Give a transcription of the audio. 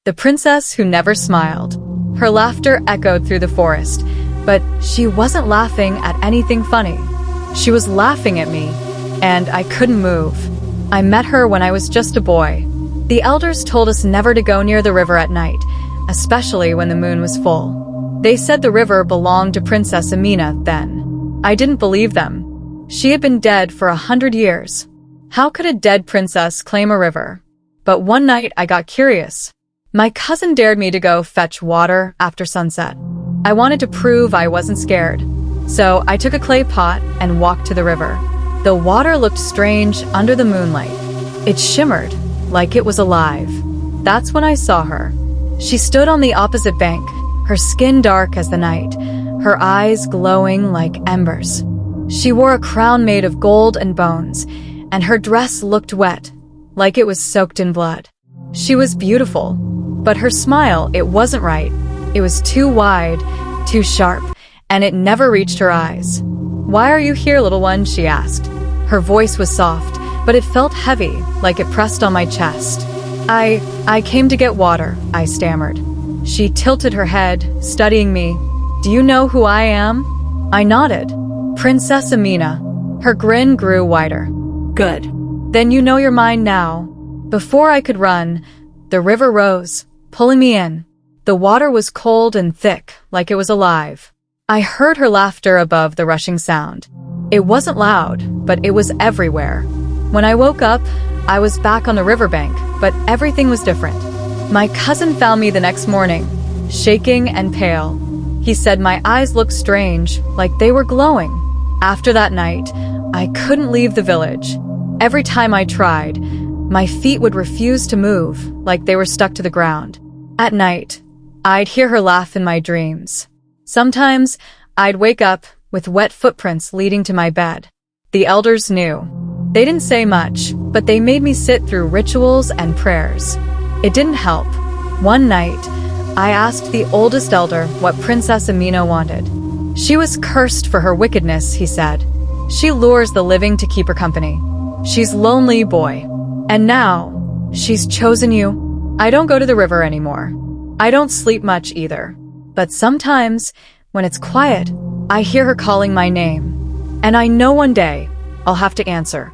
the princess who never smiled. Her laughter echoed through the forest, but she wasn't laughing at anything funny. She was laughing at me, and I couldn't move. I met her when I was just a boy. The elders told us never to go near the river at night, especially when the moon was full. They said the river belonged to Princess Amina then. I didn't believe them. She had been dead for 100 years. How could a dead princess claim a river? But one night I got curious. My cousin dared me to go fetch water after sunset. I wanted to prove I wasn't scared. So I took a clay pot and walked to the river. The water looked strange under the moonlight. It shimmered like it was alive. That's when I saw her. She stood on the opposite bank, her skin dark as the night, her eyes glowing like embers. She wore a crown made of gold and bones, and her dress looked wet, like it was soaked in blood. She was beautiful, but her smile, it wasn't right. It was too wide, too sharp, and it never reached her eyes. "Why are you here, little one?" she asked. Her voice was soft, but it felt heavy, like it pressed on my chest. I came to get water," I stammered. She tilted her head, studying me. "Do you know who I am?" I nodded. "Princess Amina." Her grin grew wider. "Good. Then you know you're mine now." Before I could run, the river rose, pulling me in. The water was cold and thick, like it was alive. I heard her laughter above the rushing sound. It wasn't loud, but it was everywhere. When I woke up, I was back on the riverbank, but everything was different. My cousin found me the next morning, shaking and pale. He said my eyes looked strange, like they were glowing. After that night, I couldn't leave the village. Every time I tried, my feet would refuse to move, like they were stuck to the ground. At night, I'd hear her laugh in my dreams. Sometimes, I'd wake up with wet footprints leading to my bed. The elders knew. They didn't say much, but they made me sit through rituals and prayers. It didn't help. One night, I asked the oldest elder what Princess Amina wanted. "She was cursed for her wickedness," he said. "She lures the living to keep her company. She's lonely, boy. And now, she's chosen you." I don't go to the river anymore. I don't sleep much either. But sometimes, when it's quiet, I hear her calling my name. And I know one day, I'll have to answer.